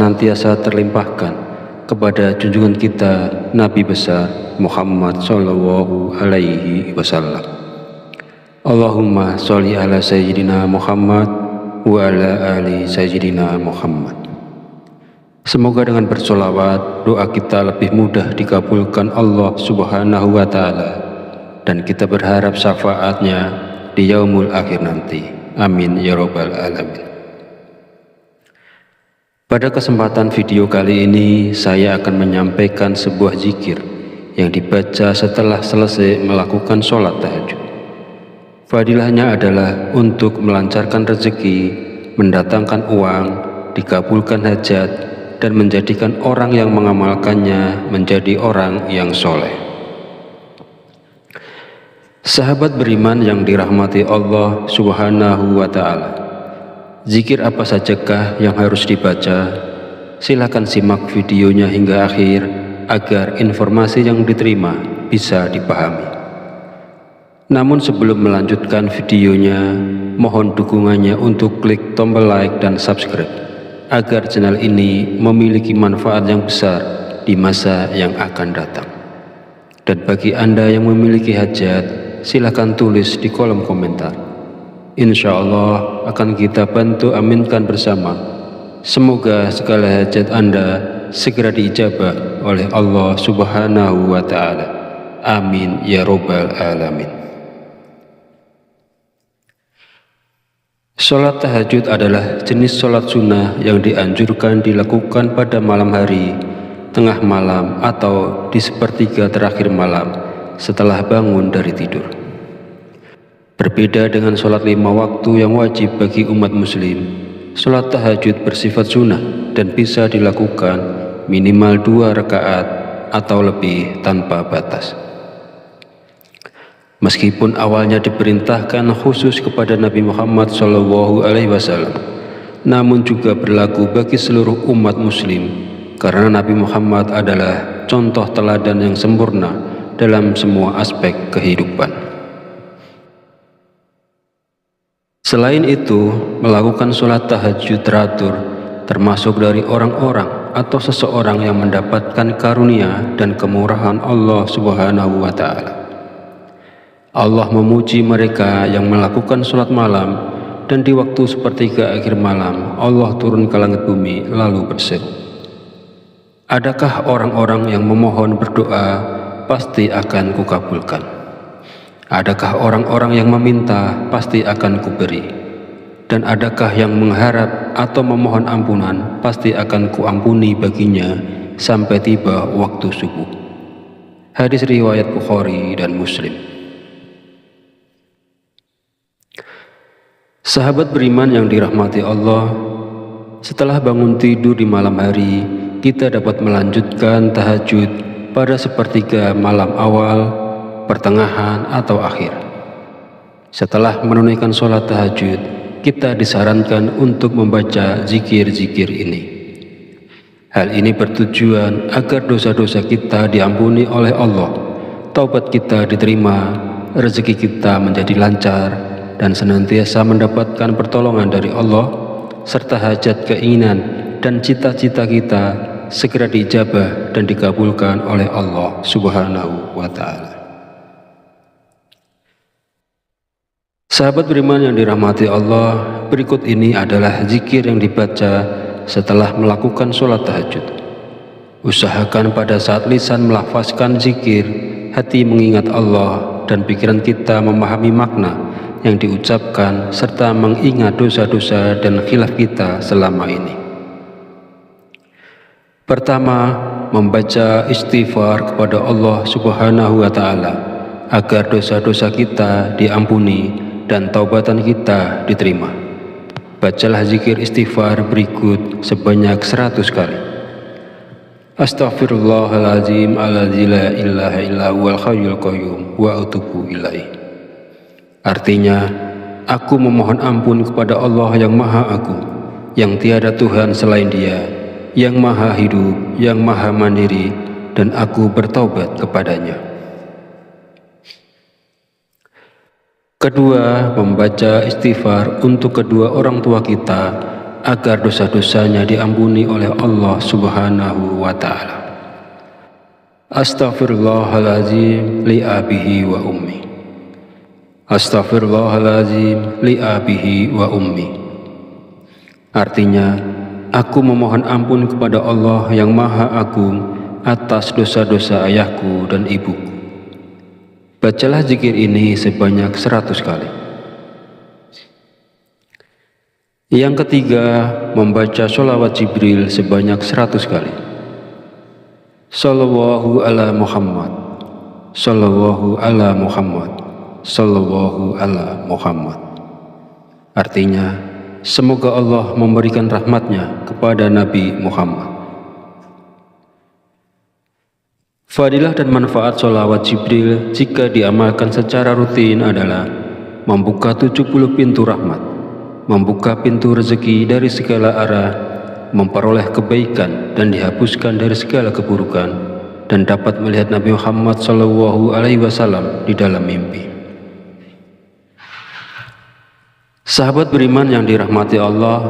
senantiasa terlimpahkan kepada junjungan kita Nabi besar Muhammad Sallallahu Alaihi Wasallam. Allahumma sholli ala Sayyidina Muhammad wa ala ali Sayyidina Muhammad. Semoga dengan bersolawat doa kita lebih mudah dikabulkan Allah Subhanahu wa Ta'ala, dan kita berharap syafaatnya di yaumul akhir nanti. Amin ya rabbal alamin. Pada kesempatan video kali ini saya akan menyampaikan sebuah zikir yang dibaca setelah selesai melakukan sholat tahajud. Fadilahnya adalah untuk melancarkan rezeki, mendatangkan uang, dikabulkan hajat, dan menjadikan orang yang mengamalkannya menjadi orang yang soleh. Sahabat beriman yang dirahmati Allah Subhanahu wa Ta'ala, zikir apa sajakah yang harus dibaca? Silakan simak videonya hingga akhir agar informasi yang diterima bisa dipahami. Namun sebelum melanjutkan videonya, mohon dukungannya untuk klik tombol like dan subscribe agar channel ini memiliki manfaat yang besar di masa yang akan datang. Dan bagi Anda yang memiliki hajat, silakan tulis di kolom komentar. Insya Allah akan kita bantu aminkan bersama. Semoga segala hajat Anda segera diijabah oleh Allah Subhanahu wa Ta'ala. Amin ya rabbal alamin. Sholat tahajud adalah jenis sholat sunnah yang dianjurkan dilakukan pada malam hari, tengah malam, atau di sepertiga terakhir malam setelah bangun dari tidur. Berbeda dengan sholat 5 waktu yang wajib bagi umat muslim, sholat tahajud bersifat sunnah dan bisa dilakukan minimal 2 rakaat atau lebih tanpa batas. Meskipun awalnya diperintahkan khusus kepada Nabi Muhammad SAW, namun juga berlaku bagi seluruh umat muslim, karena Nabi Muhammad adalah contoh teladan yang sempurna dalam semua aspek kehidupan. Selain itu, melakukan sholat tahajud teratur termasuk dari orang-orang atau seseorang yang mendapatkan karunia dan kemurahan Allah Subhanahu wa Ta'ala. Allah memuji mereka yang melakukan sholat malam, dan di waktu sepertiga akhir malam Allah turun ke langit bumi lalu berseru, adakah orang-orang yang memohon berdoa pasti akan kukabulkan? Adakah orang-orang yang meminta pasti akan kuberi? Dan adakah yang mengharap atau memohon ampunan pasti akan kuampuni baginya sampai tiba waktu subuh. Hadis riwayat Bukhari dan Muslim. Sahabat beriman yang dirahmati Allah, setelah bangun tidur di malam hari, kita dapat melanjutkan tahajud pada sepertiga malam awal, pertengahan, atau akhir. Setelah menunaikan sholat tahajud, kita disarankan untuk membaca zikir-zikir ini. Hal ini bertujuan agar dosa-dosa kita diampuni oleh Allah, taubat kita diterima, rezeki kita menjadi lancar, dan senantiasa mendapatkan pertolongan dari Allah, serta hajat, keinginan, dan cita-cita kita segera diijabah dan dikabulkan oleh Allah Subhanahu wa Ta'ala. Sahabat beriman yang dirahmati Allah, berikut ini adalah zikir yang dibaca setelah melakukan sholat tahajud. Usahakan pada saat lisan melafazkan zikir, hati mengingat Allah, dan pikiran kita memahami makna yang diucapkan serta mengingat dosa-dosa dan khilaf kita selama ini. Pertama, membaca istighfar kepada Allah Subhanahu wa Ta'ala agar dosa-dosa kita diampuni dan taubatan kita diterima. Bacalah zikir istighfar berikut sebanyak 100 kali. Astaghfirullahaladzim alladzi la ilaha illa huwal hayyul qayyum wa atubu ilaih. Artinya, aku memohon ampun kepada Allah yang Maha Agung, yang tiada Tuhan selain Dia, yang Maha Hidup, yang Maha Mandiri, dan aku bertaubat kepadanya. Kedua, membaca istighfar untuk kedua orang tua kita agar dosa-dosanya diampuni oleh Allah Subhanahu wa Ta'ala. Astaghfirullahaladzim li abihi wa ummi. Astaghfirullahaladzim li abihi wa ummi. Artinya, aku memohon ampun kepada Allah yang Maha Agung atas dosa-dosa ayahku dan ibuku. Bacalah zikir ini sebanyak 100 kali. Yang ketiga, membaca sholawat Jibril sebanyak 100 kali. Sallallahu ala Muhammad, Sallallahu ala Muhammad, Sallallahu ala Muhammad. Artinya, semoga Allah memberikan rahmatnya kepada Nabi Muhammad. Fadilah dan manfaat sholawat Jibril jika diamalkan secara rutin adalah membuka 70 pintu rahmat, membuka pintu rezeki dari segala arah, memperoleh kebaikan dan dihapuskan dari segala keburukan, dan dapat melihat Nabi Muhammad SAW di dalam mimpi. Sahabat beriman yang dirahmati Allah,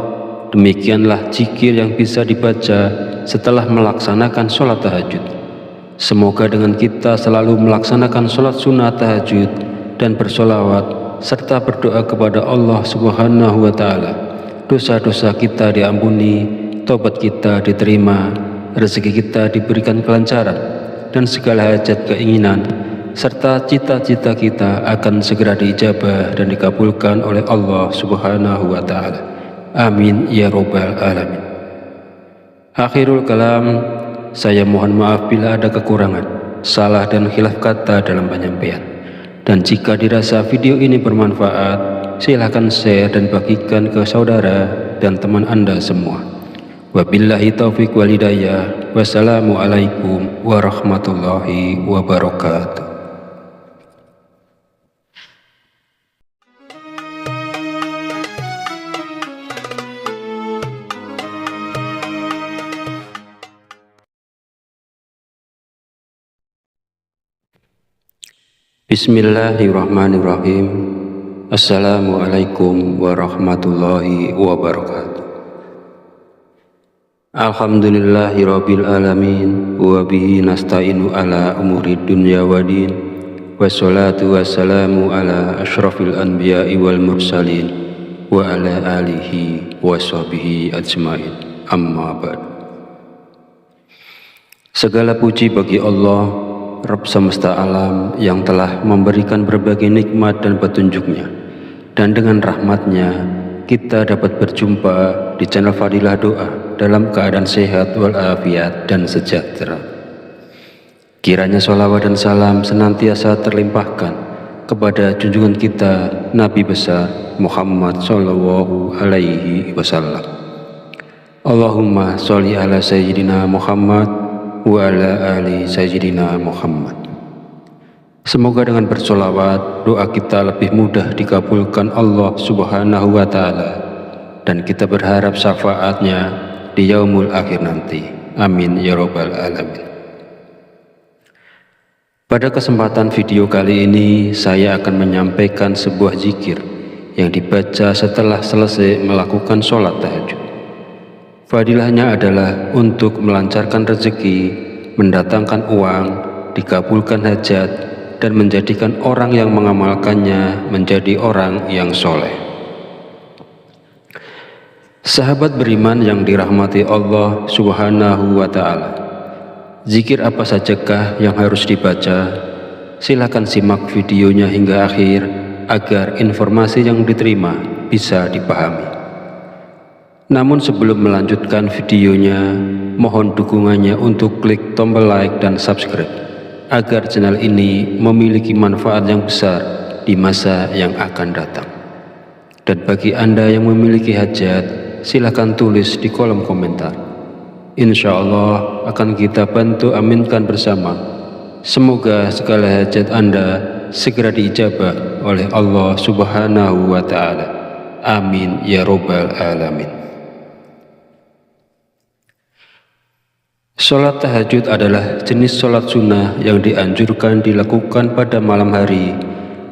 demikianlah zikir yang bisa dibaca setelah melaksanakan sholat tahajud. Semoga dengan kita selalu melaksanakan sholat sunnah tahajud dan bersolawat serta berdoa kepada Allah Subhanahu wa Ta'ala, dosa-dosa kita diampuni, tobat kita diterima, rezeki kita diberikan kelancaran, dan segala hajat keinginan serta cita-cita kita akan segera diijabah dan dikabulkan oleh Allah Subhanahu wa Ta'ala. Amin ya Rabbal Alamin. Akhirul kalam, saya mohon maaf bila ada kekurangan, salah dan khilaf kata dalam penyampaian. Dan jika dirasa video ini bermanfaat, silahkan share dan bagikan ke saudara dan teman Anda semua. Wabillahi taufiq wal hidayah. Wassalamualaikum warahmatullahi wabarakatuh. Bismillahirrahmanirrahim. Assalamualaikum warahmatullahi wabarakatuh. Alhamdulillahirabbil alamin wa bihi nasta'inu ala umuri dunya waddin. Wassalatu wassalamu ala asyrafil anbiya'i wal mursalin wa ala alihi wa sahbihi ajmain. Amma ba'd. Segala puji bagi Allah, Rabb semesta alam, yang telah memberikan berbagai nikmat dan petunjuknya, dan dengan rahmatnya kita dapat berjumpa di channel Fadilah Doa dalam keadaan sehat walafiat dan sejahtera. Kiranya sholawat dan salam senantiasa terlimpahkan kepada junjungan kita Nabi besar Muhammad Sallallahu Alaihi Wasallam. Allahumma sholli ala Sayyidina Muhammad wa ala ali Sayyidina Muhammad. Semoga dengan bersolawat doa kita lebih mudah dikabulkan Allah Subhanahu wa Ta'ala, dan kita berharap syafaatnya di yaumul akhir nanti. Amin ya Rabbal Alamin. Pada kesempatan video kali ini, saya akan menyampaikan sebuah zikir yang dibaca setelah selesai melakukan sholat tahajud. Fadilahnya adalah untuk melancarkan rezeki, mendatangkan uang, dikabulkan hajat, dan menjadikan orang yang mengamalkannya menjadi orang yang soleh. Sahabat beriman yang dirahmati Allah Subhanahu wa Ta'ala, zikir apa sajakah yang harus dibaca? Silakan simak videonya hingga akhir agar informasi yang diterima bisa dipahami. Namun sebelum melanjutkan videonya, mohon dukungannya untuk klik tombol like dan subscribe agar channel ini memiliki manfaat yang besar di masa yang akan datang. Dan bagi Anda yang memiliki hajat, silakan tulis di kolom komentar. Insya Allah akan kita bantu aminkan bersama. Semoga segala hajat Anda segera diijabah oleh Allah Subhanahu wa Ta'ala. Amin ya Rabbal Alamin. Sholat tahajud adalah jenis sholat sunnah yang dianjurkan dilakukan pada malam hari,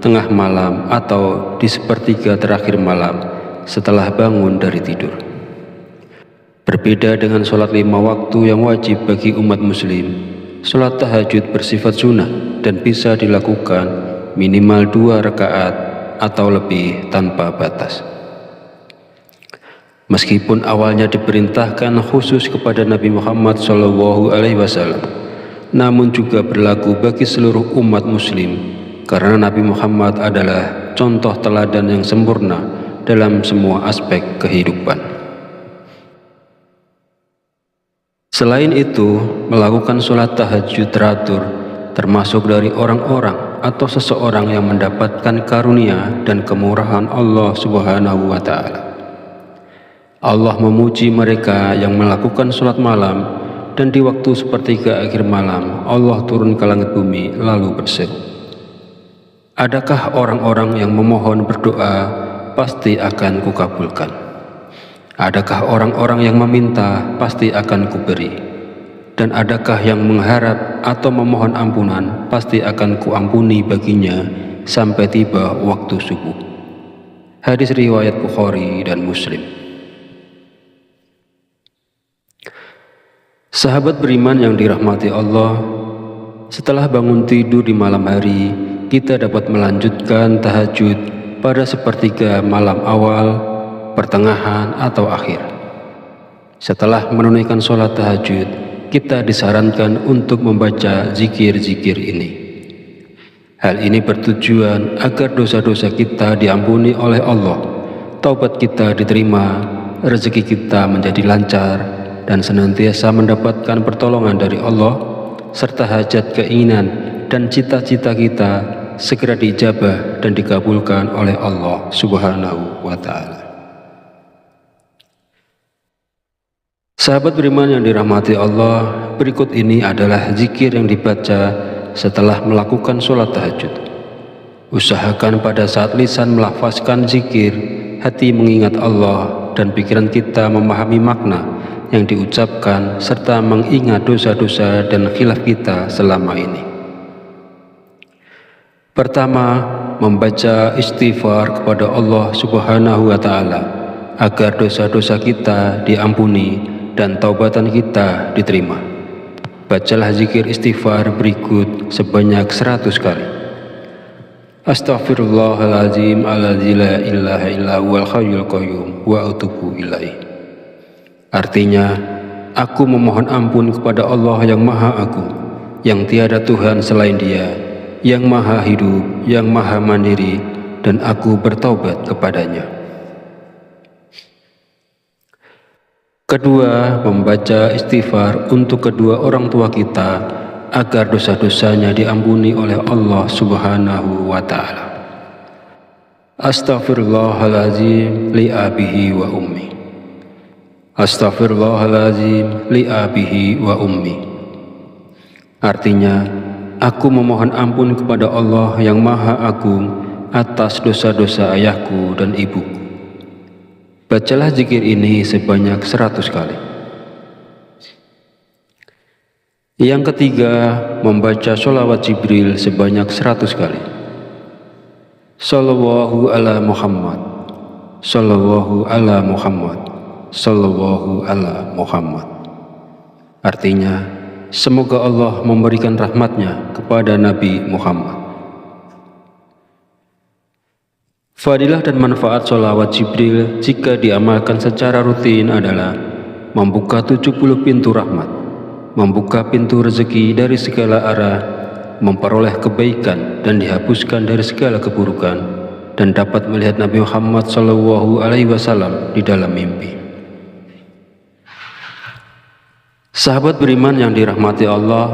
tengah malam, atau di sepertiga terakhir malam setelah bangun dari tidur. Berbeda dengan sholat 5 waktu yang wajib bagi umat muslim, sholat tahajud bersifat sunnah dan bisa dilakukan minimal 2 rakaat atau lebih tanpa batas. Meskipun awalnya diperintahkan khusus kepada Nabi Muhammad SAW, namun juga berlaku bagi seluruh umat muslim, karena Nabi Muhammad adalah contoh teladan yang sempurna dalam semua aspek kehidupan. Selain itu, melakukan sholat tahajud teratur termasuk dari orang-orang atau seseorang yang mendapatkan karunia dan kemurahan Allah Subhanahu wa Ta'ala. Allah memuji mereka yang melakukan sholat malam, dan di waktu sepertiga akhir malam Allah turun ke langit bumi lalu berseru, "Adakah orang-orang yang memohon berdoa, pasti akan kukabulkan. Adakah orang-orang yang meminta, pasti akan kuberi. Dan adakah yang mengharap atau memohon ampunan, pasti akan kuampuni baginya sampai tiba waktu subuh." Hadis riwayat Bukhari dan Muslim. Sahabat beriman yang dirahmati Allah, setelah bangun tidur di malam hari, kita dapat melanjutkan tahajud pada sepertiga malam awal, pertengahan, atau akhir. Setelah menunaikan sholat tahajud, kita disarankan untuk membaca zikir-zikir ini. Hal ini bertujuan agar dosa-dosa kita diampuni oleh Allah, taubat kita diterima, rezeki kita menjadi lancar, dan senantiasa mendapatkan pertolongan dari Allah, serta hajat, keinginan, dan cita-cita kita segera diijabah dan dikabulkan oleh Allah Subhanahu wa Ta'ala. Sahabat beriman yang dirahmati Allah, berikut ini adalah zikir yang dibaca setelah melakukan sholat tahajud. Usahakan pada saat lisan melafazkan zikir, hati mengingat Allah, dan pikiran kita memahami makna yang diucapkan serta mengingat dosa-dosa dan khilaf kita selama ini. Pertama, membaca istighfar kepada Allah Subhanahu wa Ta'ala agar dosa-dosa kita diampuni dan taubatan kita diterima. Bacalah zikir istighfar berikut sebanyak 100 kali. Astaghfirullahaladzim alladzi la ilaha illa huwal hayyul qayyum wa atubu ilaih. Artinya, aku memohon ampun kepada Allah yang Maha Agung, yang tiada Tuhan selain Dia, yang Maha Hidup, yang Maha Mandiri, dan aku bertaubat kepadanya. Kedua, membaca istighfar untuk kedua orang tua kita agar dosa-dosanya diampuni oleh Allah Subhanahu wa Ta'ala. Astaghfirullahaladzim li abihi wa ummi. Astaghfirullahaladzim li abihi wa ummi. Artinya, aku memohon ampun kepada Allah yang Maha Agung atas dosa-dosa ayahku dan ibuku. Bacalah zikir ini sebanyak 100 kali. Yang ketiga, membaca sholawat Jibril sebanyak 100 kali. Sallallahu ala Muhammad, Sallallahu ala Muhammad, Sallallahu ala Muhammad. Artinya, semoga Allah memberikan rahmatnya kepada Nabi Muhammad. Fadilah dan manfaat sholawat Jibril jika diamalkan secara rutin adalah membuka 70 pintu rahmat, membuka pintu rezeki dari segala arah, memperoleh kebaikan dan dihapuskan dari segala keburukan, dan dapat melihat Nabi Muhammad SAW di dalam mimpi. Sahabat beriman yang dirahmati Allah,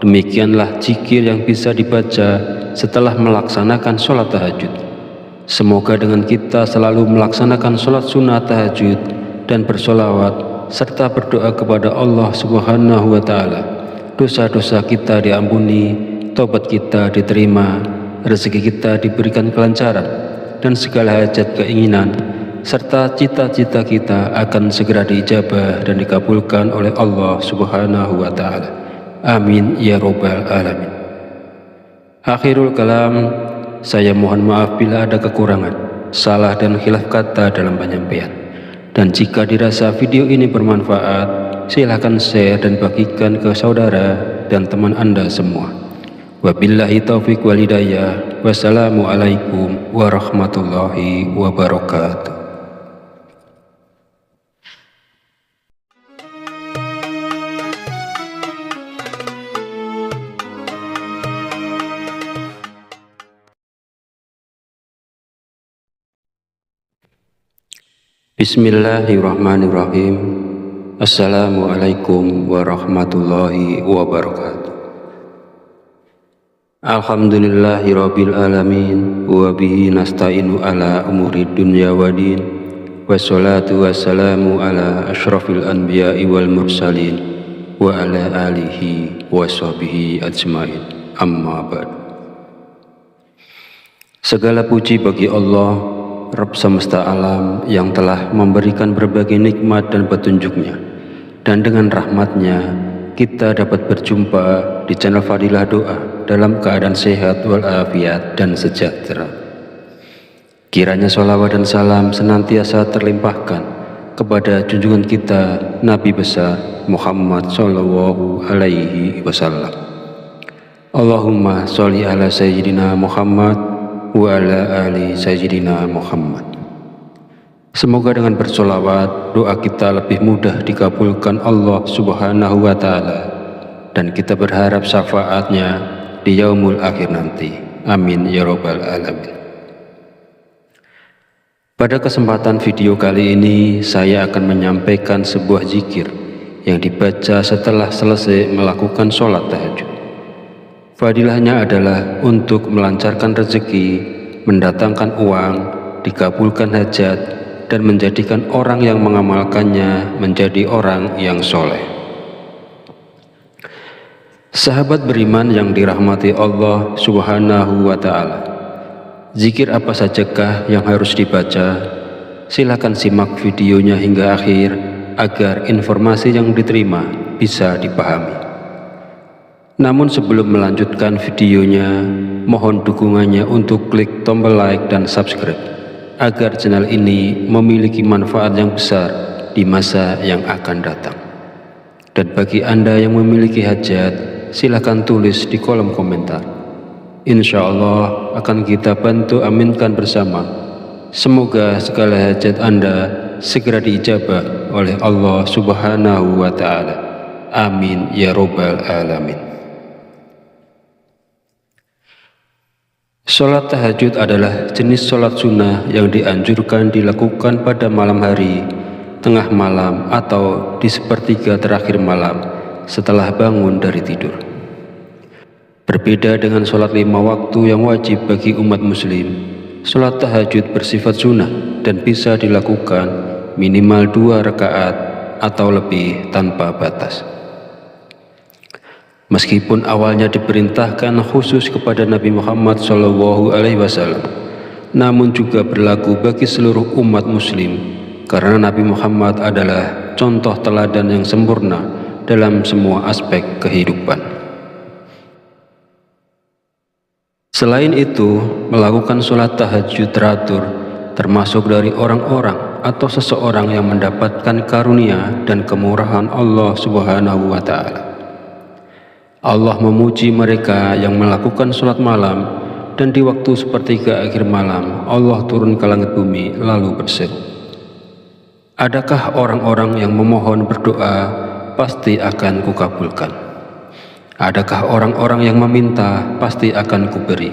demikianlah zikir yang bisa dibaca setelah melaksanakan sholat tahajud. Semoga dengan kita selalu melaksanakan sholat sunnah tahajud dan bersolawat serta berdoa kepada Allah Subhanahu wa Ta'ala, dosa-dosa kita diampuni, taubat kita diterima, rezeki kita diberikan kelancaran, dan segala hajat keinginan serta cita-cita kita akan segera diijabah dan dikabulkan oleh Allah Subhanahu wa Ta'ala. Amin ya Rabbal Alamin. Akhirul kalam, saya mohon maaf bila ada kekurangan, salah dan khilaf kata dalam penyampaian. Dan jika dirasa video ini bermanfaat, silahkan share dan bagikan ke saudara dan teman Anda semua. Wabillahi taufiq wal hidayah. Wassalamualaikum warahmatullahi wabarakatuh. Bismillahirrahmanirrahim. Assalamualaikum warahmatullahi wabarakatuh. Alhamdulillahirabbil alamin wa bihi nasta'inu ala umuri dunya waddin. Wassalatu wassalamu ala asyrafil anbiya'i wal mursalin wa ala alihi wa sahbihi ajmain. Amma ba'd. Segala puji bagi Allah, Rabb semesta alam, yang telah memberikan berbagai nikmat dan petunjuknya, dan dengan rahmatnya kita dapat berjumpa di channel Fadilah Doa dalam keadaan sehat walafiat dan sejahtera. Kiranya sholawat dan salam senantiasa terlimpahkan kepada junjungan kita Nabi besar Muhammad Sallallahu Alaihi Wasallam. Allahumma sholli ala Sayyidina Muhammad wa ala ali Sayyidina Muhammad. Semoga dengan bersolawat doa kita lebih mudah dikabulkan Allah Subhanahu wa Ta'ala, dan kita berharap syafaatnya di yaumul akhir nanti. Amin ya rabbal alamin. Pada kesempatan video kali ini saya akan menyampaikan sebuah zikir yang dibaca setelah selesai melakukan sholat tahajud. Fadilahnya adalah untuk melancarkan rezeki, mendatangkan uang, dikabulkan hajat, dan menjadikan orang yang mengamalkannya menjadi orang yang soleh. Sahabat beriman yang dirahmati Allah Subhanahu wa Ta'ala, zikir apa sajakah yang harus dibaca? Silakan simak videonya hingga akhir agar informasi yang diterima bisa dipahami. Namun sebelum melanjutkan videonya, mohon dukungannya untuk klik tombol like dan subscribe agar channel ini memiliki manfaat yang besar di masa yang akan datang. Dan bagi Anda yang memiliki hajat, silakan tulis di kolom komentar. Insya Allah akan kita bantu aminkan bersama. Semoga segala hajat Anda segera diijabah oleh Allah Subhanahu wa Ta'ala. Amin ya rabbal alamin. Sholat tahajud adalah jenis sholat sunnah yang dianjurkan dilakukan pada malam hari, tengah malam, atau di sepertiga terakhir malam setelah bangun dari tidur. Berbeda dengan sholat 5 waktu yang wajib bagi umat muslim, sholat tahajud bersifat sunnah dan bisa dilakukan minimal 2 rakaat atau lebih tanpa batas. Meskipun awalnya diperintahkan khusus kepada Nabi Muhammad SAW, namun juga berlaku bagi seluruh umat muslim, karena Nabi Muhammad adalah contoh teladan yang sempurna dalam semua aspek kehidupan. Selain itu, melakukan sholat tahajud teratur termasuk dari orang-orang atau seseorang yang mendapatkan karunia dan kemurahan Allah Subhanahu wa Ta'ala. Allah memuji mereka yang melakukan sholat malam, dan di waktu sepertiga akhir malam Allah turun ke langit bumi lalu berseru, adakah orang-orang yang memohon berdoa pasti akan kukabulkan? Adakah orang-orang yang meminta pasti akan kuberi?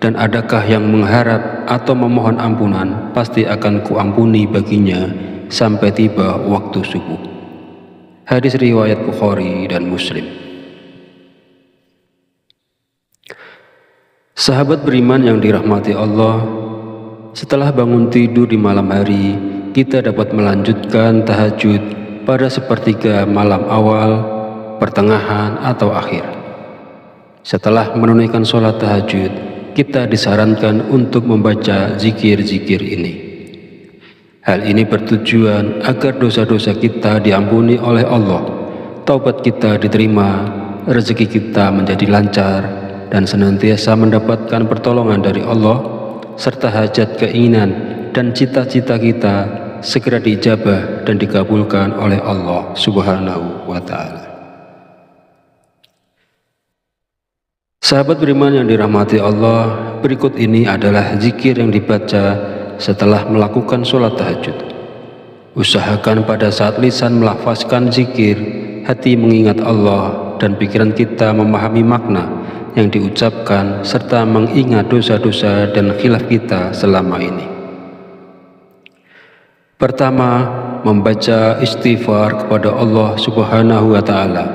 Dan adakah yang mengharap atau memohon ampunan pasti akan kuampuni baginya sampai tiba waktu subuh. Hadis riwayat Bukhari dan Muslim. Sahabat beriman yang dirahmati Allah, setelah bangun tidur di malam hari, kita dapat melanjutkan tahajud pada sepertiga malam awal, pertengahan, atau akhir. Setelah menunaikan sholat tahajud, kita disarankan untuk membaca zikir-zikir ini. Hal ini bertujuan agar dosa-dosa kita diampuni oleh Allah, taubat kita diterima, rezeki kita menjadi lancar, dan senantiasa mendapatkan pertolongan dari Allah, serta hajat, keinginan, dan cita-cita kita segera diijabah dan dikabulkan oleh Allah Subhanahu wa Ta'ala. Sahabat beriman yang dirahmati Allah, berikut ini adalah zikir yang dibaca setelah melakukan sholat tahajud. Usahakan pada saat lisan melafazkan zikir, hati mengingat Allah, dan pikiran kita memahami makna yang diucapkan serta mengingat dosa-dosa dan khilaf kita selama ini. Pertama, membaca istighfar kepada Allah Subhanahu wa Ta'ala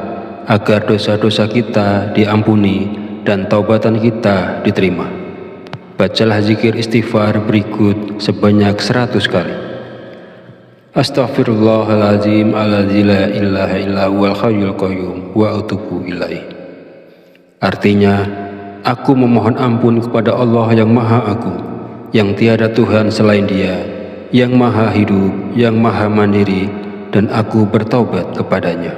agar dosa-dosa kita diampuni dan taubatan kita diterima. Bacalah zikir istighfar berikut sebanyak 100 kali. Astaghfirullahaladzim alladzi la ilaha illa huwal hayyul qayyum wa atubu ilaih. Artinya, aku memohon ampun kepada Allah yang Maha Agung, yang tiada Tuhan selain Dia, yang Maha Hidup, yang Maha Mandiri, dan aku bertaubat kepadanya.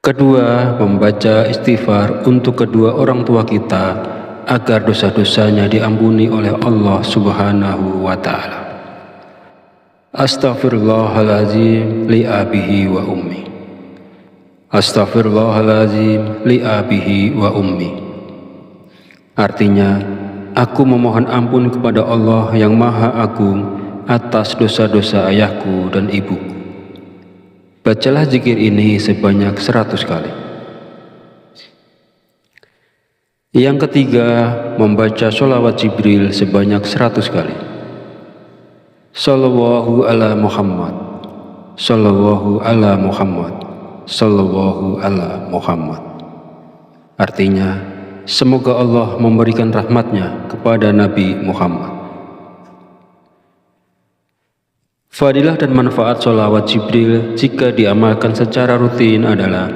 Kedua, membaca istighfar untuk kedua orang tua kita agar dosa-dosanya diampuni oleh Allah Subhanahu wa Ta'ala. Astaghfirullahaladzim li abihi wa ummi. Astaghfirullahaladzim li abihi wa ummi. Artinya, aku memohon ampun kepada Allah yang Maha Agung atas dosa-dosa ayahku dan ibuku. Bacalah zikir ini sebanyak 100 kali. Yang ketiga, membaca sholawat Jibril sebanyak 100 kali. Sallallahu ala Muhammad, Sallallahu ala Muhammad, Sallallahu ala Muhammad. Artinya, semoga Allah memberikan rahmatnya kepada Nabi Muhammad. Fadilah dan manfaat sholawat Jibril jika diamalkan secara rutin adalah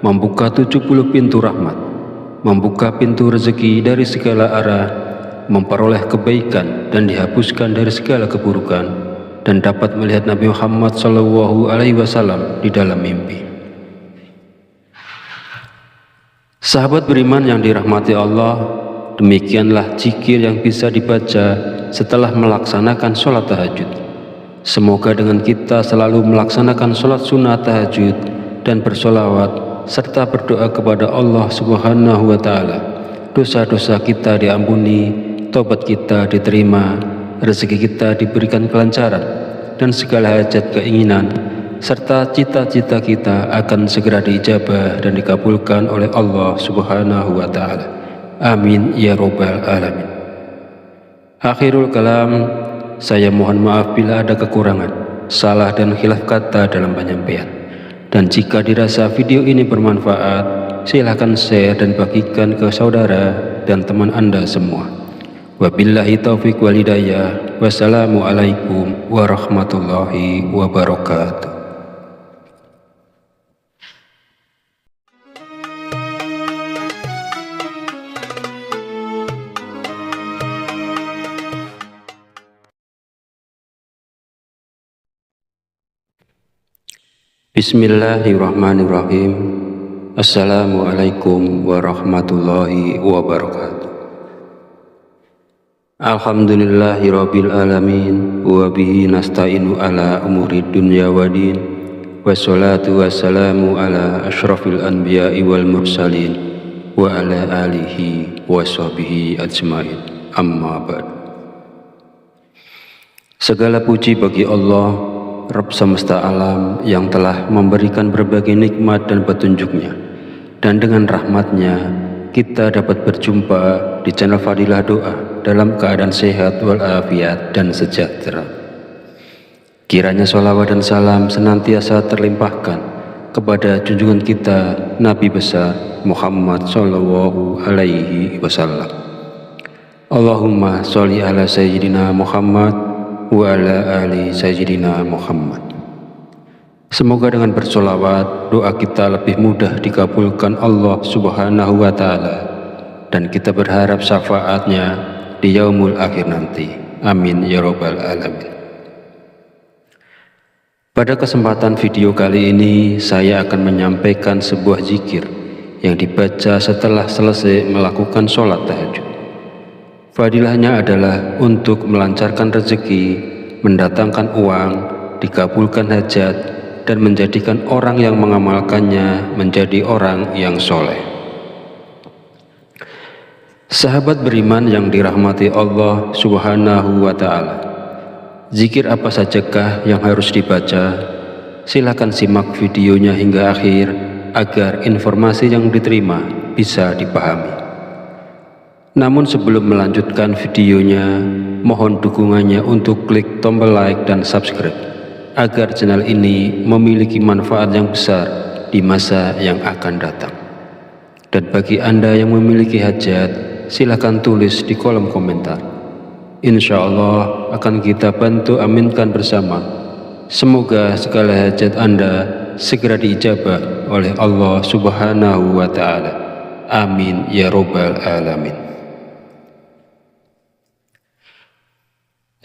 membuka 70 pintu rahmat, membuka pintu rezeki dari segala arah, memperoleh kebaikan dan dihapuskan dari segala keburukan, dan dapat melihat Nabi Muhammad SAW di dalam mimpi. Sahabat beriman yang dirahmati Allah, demikianlah zikir yang bisa dibaca setelah melaksanakan sholat tahajud. Semoga dengan kita selalu melaksanakan sholat sunnah tahajud dan bersolawat serta berdoa kepada Allah Subhanahu wa Ta'ala, dosa-dosa kita diampuni, taubat kita diterima, rezeki kita diberikan kelancaran, dan segala hajat keinginan serta cita-cita kita akan segera diijabah dan dikabulkan oleh Allah Subhanahu wa Ta'ala. Amin ya Rabbal Alamin. Akhirul kalam, saya mohon maaf bila ada kekurangan, salah dan khilaf kata dalam penyampaian. Dan jika dirasa video ini bermanfaat, silahkan share dan bagikan ke saudara dan teman Anda semua. Wabillahi taufiq wal hidayah. Wassalamualaikum warahmatullahi wabarakatuh. Bismillahirrahmanirrahim. Assalamualaikum warahmatullahi wabarakatuh. Alhamdulillahirabbil alamin wa bihi nasta'inu ala umuri dunya waddin. Wassalatu wassalamu ala asyrafil anbiya'i wal mursalin wa ala alihi wa sahbihi ajmain. Amma ba'd. Segala puji bagi Allah, Rabb semesta alam, yang telah memberikan berbagai nikmat dan petunjuknya, dan dengan rahmatnya kita dapat berjumpa di channel Fadilah Doa dalam keadaan sehat walafiat dan sejahtera. Kiranya sholawat dan salam senantiasa terlimpahkan kepada junjungan kita Nabi besar Muhammad Sallallahu Alaihi Wasallam. Allahumma sholli ala Sayyidina Muhammad wa ala ali Sayyidina Muhammad. Semoga dengan bersolawat, doa kita lebih mudah dikabulkan Allah Subhanahu wa Ta'ala, dan kita berharap syafaatnya di yaumul akhir nanti. Amin ya Rabbal Alamin. Pada kesempatan video kali ini, saya akan menyampaikan sebuah zikir yang dibaca setelah selesai melakukan sholat tahajud. Fadilahnya adalah untuk melancarkan rezeki, mendatangkan uang, dikabulkan hajat, dan menjadikan orang yang mengamalkannya menjadi orang yang soleh. Sahabat beriman yang dirahmati Allah Subhanahu wa Ta'ala, zikir apa sajakah yang harus dibaca? Silakan simak videonya hingga akhir agar informasi yang diterima bisa dipahami. Namun sebelum melanjutkan videonya, mohon dukungannya untuk klik tombol like dan subscribe agar channel ini memiliki manfaat yang besar di masa yang akan datang. Dan bagi Anda yang memiliki hajat, silakan tulis di kolom komentar. Insya Allah akan kita bantu aminkan bersama. Semoga segala hajat Anda segera diijabah oleh Allah Subhanahu wa Ta'ala. Amin ya Rabbal Alamin.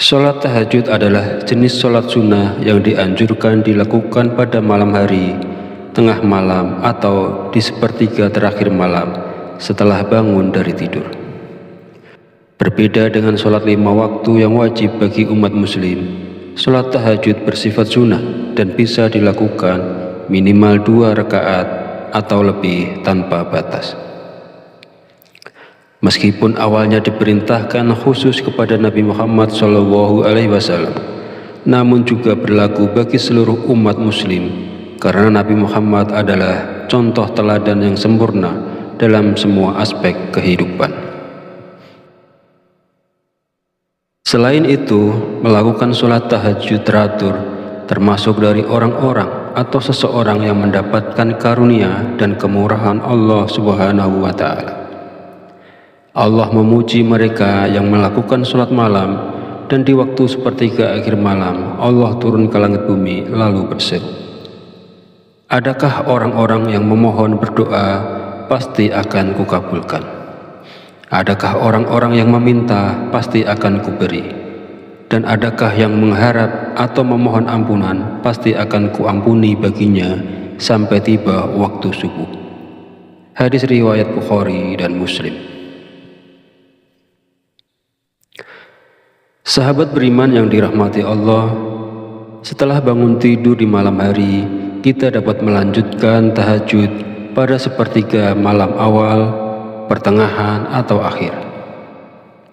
Sholat tahajud adalah jenis sholat sunnah yang dianjurkan dilakukan pada malam hari, tengah malam, atau di sepertiga terakhir malam setelah bangun dari tidur. Berbeda dengan sholat 5 waktu yang wajib bagi umat muslim, sholat tahajud bersifat sunnah dan bisa dilakukan minimal 2 rakaat atau lebih tanpa batas. Meskipun awalnya diperintahkan khusus kepada Nabi Muhammad SAW, namun juga berlaku bagi seluruh umat muslim, karena Nabi Muhammad adalah contoh teladan yang sempurna dalam semua aspek kehidupan. Selain itu, melakukan sholat tahajud teratur termasuk dari orang-orang atau seseorang yang mendapatkan karunia dan kemurahan Allah Subhanahu wa Ta'ala. Allah memuji mereka yang melakukan sholat malam, dan di waktu sepertiga akhir malam Allah turun ke langit bumi lalu berseru, adakah orang-orang yang memohon berdoa pasti akan kukabulkan? Adakah orang-orang yang meminta pasti akan kuberi? Dan adakah yang mengharap atau memohon ampunan pasti akan kuampuni baginya sampai tiba waktu subuh. Hadis riwayat Bukhari dan Muslim. Sahabat beriman yang dirahmati Allah, setelah bangun tidur di malam hari, kita dapat melanjutkan tahajud pada sepertiga malam awal, pertengahan, atau akhir.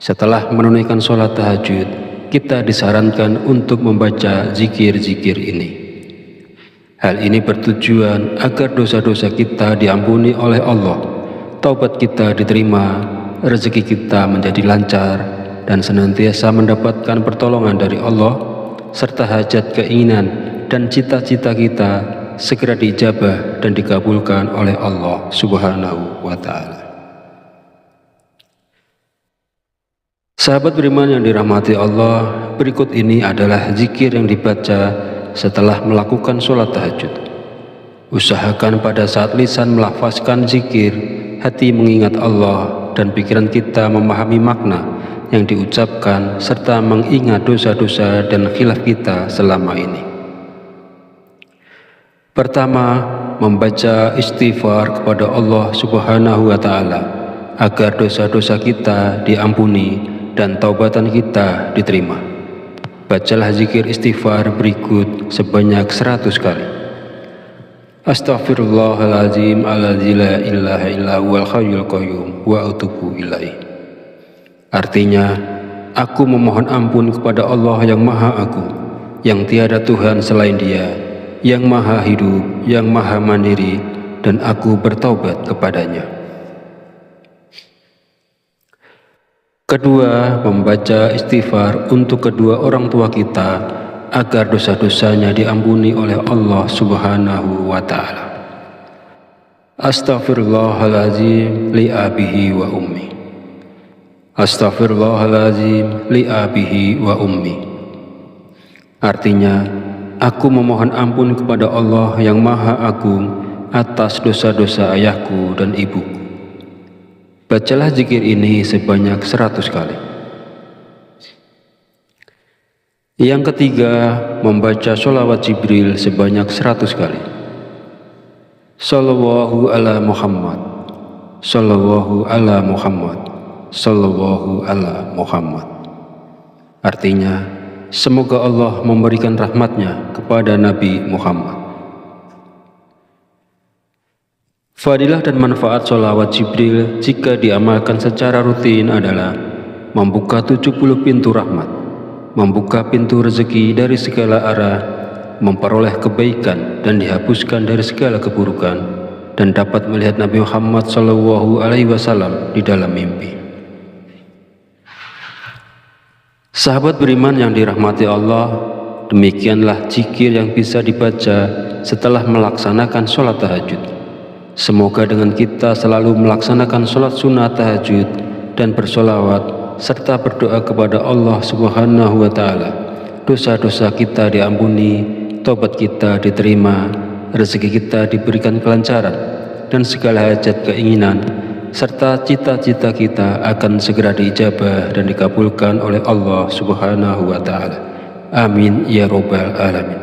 Setelah menunaikan sholat tahajud, kita disarankan untuk membaca zikir-zikir ini. Hal ini bertujuan agar dosa-dosa kita diampuni oleh Allah, taubat kita diterima, rezeki kita menjadi lancar, dan senantiasa mendapatkan pertolongan dari Allah, serta hajat, keinginan, dan cita-cita kita segera diijabah dan dikabulkan oleh Allah Subhanahu wa Ta'ala. Sahabat beriman yang dirahmati Allah, berikut ini adalah zikir yang dibaca setelah melakukan sholat tahajud. Usahakan pada saat lisan melafazkan zikir, hati mengingat Allah, dan pikiran kita memahami makna yang diucapkan serta mengingat dosa-dosa dan khilaf kita selama ini. Pertama, membaca istighfar kepada Allah Subhanahu wa Ta'ala agar dosa-dosa kita diampuni dan taubatan kita diterima. Bacalah zikir istighfar berikut sebanyak 100 kali. Astaghfirullahaladzim alladzi la ilaha illa huwal hayyul qayyum wa atubu ilaih. Artinya, aku memohon ampun kepada Allah yang Maha Agung, yang tiada Tuhan selain Dia, yang Maha Hidup, yang Maha Mandiri, dan aku bertaubat kepadanya. Kedua, membaca istighfar untuk kedua orang tua kita agar dosa-dosanya diampuni oleh Allah Subhanahu wa Ta'ala. Astaghfirullahaladzim li abihi wa ummi. Astaghfirullahaladzim li abihi wa ummi. Artinya, aku memohon ampun kepada Allah yang Maha Agung atas dosa-dosa ayahku dan ibuku. Bacalah zikir ini sebanyak 100 kali. Yang ketiga, membaca sholawat Jibril sebanyak 100 kali. Sallallahu ala Muhammad, sallallahu ala Muhammad, Sallallahu ala Muhammad. Artinya, semoga Allah memberikan rahmatnya kepada Nabi Muhammad. Fadilah dan manfaat sholawat Jibril jika diamalkan secara rutin adalah membuka 70 pintu rahmat, membuka pintu rezeki dari segala arah, memperoleh kebaikan dan dihapuskan dari segala keburukan, dan dapat melihat Nabi Muhammad SAW di dalam mimpi. Sahabat beriman yang dirahmati Allah, demikianlah zikir yang bisa dibaca setelah melaksanakan sholat tahajud. Semoga dengan kita selalu melaksanakan sholat sunnah tahajud dan bersolawat serta berdoa kepada Allah Subhanahu wa Ta'ala, dosa-dosa kita diampuni, tobat kita diterima, rezeki kita diberikan kelancaran, dan segala hajat keinginan serta cita-cita kita akan segera diijabah dan dikabulkan oleh Allah Subhanahu wa Ta'ala. Amin ya Rabbal Alamin.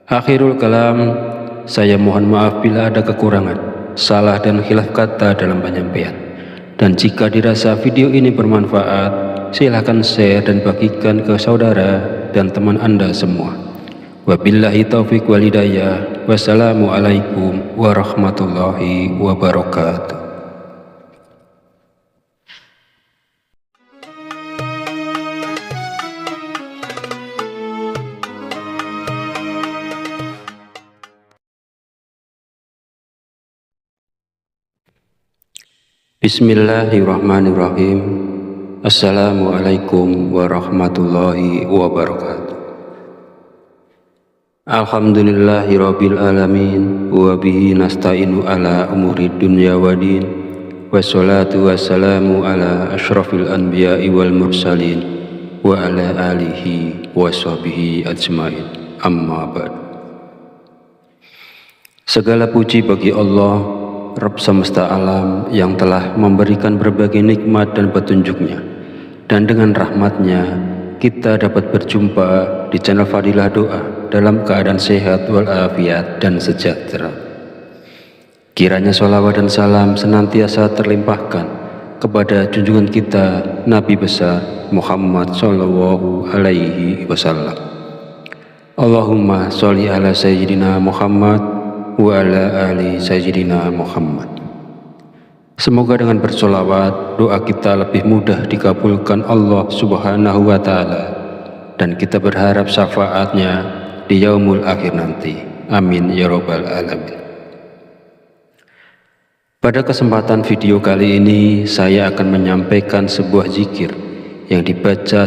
Akhirul kalam, saya mohon maaf bila ada kekurangan, salah dan khilaf kata dalam penyampaian. Dan jika dirasa video ini bermanfaat, silahkan share dan bagikan ke saudara dan teman Anda semua. Wabillahi taufiq wal hidayah. Wassalamualaikum warahmatullahi wabarakatuh. Bismillahirrahmanirrahim. Assalamualaikum warahmatullahi wabarakatuh. Alhamdulillahirabbil alamin wa bihi nasta'inu ala umuri dunya waddin. Wassalatu wassalamu ala asyrafil anbiya'i wal mursalin wa ala alihi wa sahbihi ajmain. Amma ba'd. Segala puji bagi Allah, Rabb semesta alam, yang telah memberikan berbagai nikmat dan petunjuknya, dan dengan rahmatnya kita dapat berjumpa di channel Fadilah Doa dalam keadaan sehat walafiat dan sejahtera. Kiranya sholawat dan salam senantiasa terlimpahkan kepada junjungan kita Nabi besar Muhammad Sallallahu Alaihi Wasallam. Allahumma sholli ala Sayyidina Muhammad wa ala ali Sayyidina Muhammad. Semoga dengan bersolawat doa kita lebih mudah dikabulkan Allah Subhanahu wa Ta'ala, dan kita berharap syafaatnya di yaumul akhir nanti. Amin ya Rabbal Alamin. Pada kesempatan video kali ini saya akan menyampaikan sebuah zikir yang dibaca